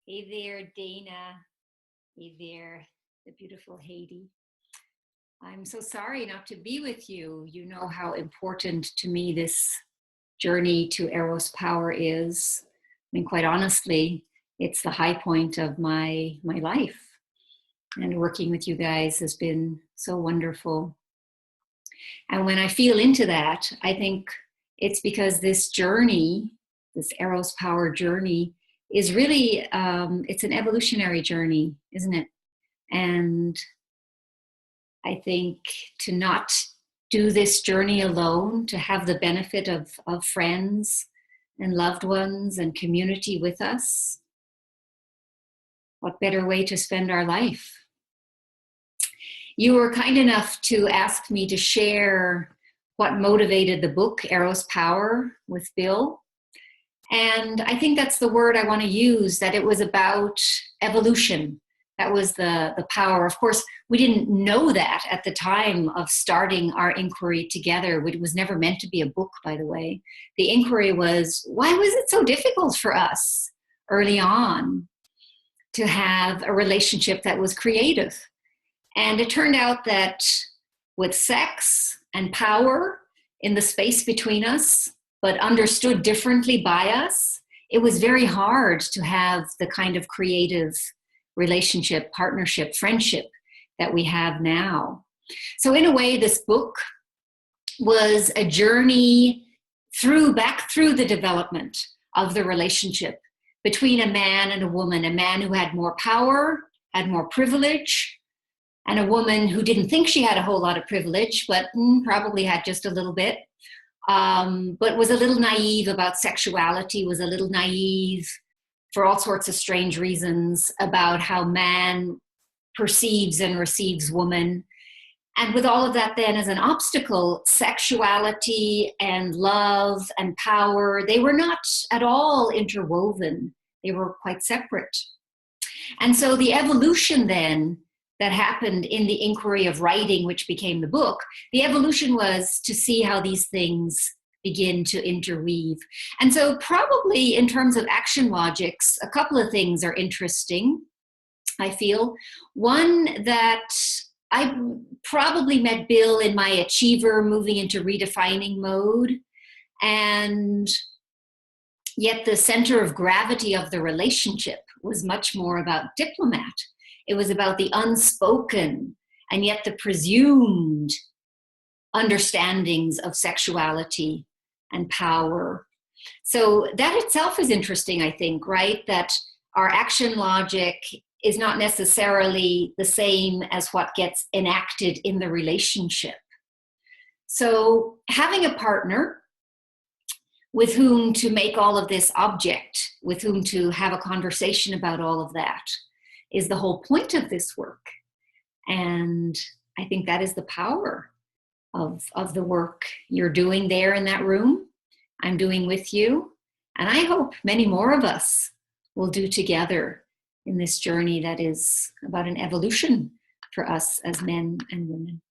Hey there, Dana. Hey there, the beautiful Haiti. I'm so sorry not to be with you. You know how important to me this journey to Eros Power is. I mean, quite honestly, it's the high point of my life. And working with you guys has been so wonderful. And when I feel into that, I think it's because this journey, this Eros Power journey, is really it's an evolutionary journey, isn't it? And I think to not do this journey alone, to have the benefit of friends and loved ones and community with us, what better way to spend our life? You were kind enough to ask me to share what motivated the book Eros Power with Bill. And I think that's the word I want to use, that it was about evolution. That was the power. Of course, we didn't know that at the time of starting our inquiry together. It was never meant to be a book, by the way. The inquiry was, why was it so difficult for us early on to have a relationship that was creative? And it turned out that with sex and power in the space between us, but understood differently by us, it was very hard to have the kind of creative relationship, partnership, friendship that we have now. So in a way, this book was a journey back through the development of the relationship between a man and a woman, a man who had more power, had more privilege, and a woman who didn't think she had a whole lot of privilege, but probably had just a little bit. But was a little naive about sexuality, was a little naive for all sorts of strange reasons about how man perceives and receives woman. And with all of that then as an obstacle, sexuality and love and power, they were not at all interwoven. They were quite separate. And so the evolution then that happened in the inquiry of writing, which became the book, the evolution was to see how these things begin to interweave. And so probably in terms of action logics, a couple of things are interesting, I feel. One, that I probably met Bill in my achiever, moving into redefining mode, and yet the center of gravity of the relationship was much more about diplomat. It was about the unspoken and yet the presumed understandings of sexuality and power. So that itself is interesting, I think, right? That our action logic is not necessarily the same as what gets enacted in the relationship. So having a partner with whom to make all of this object, with whom to have a conversation about all of that, is the whole point of this work. And I think that is the power of the work you're doing there in that room, I'm doing with you. And I hope many more of us will do together in this journey that is about an evolution for us as men and women.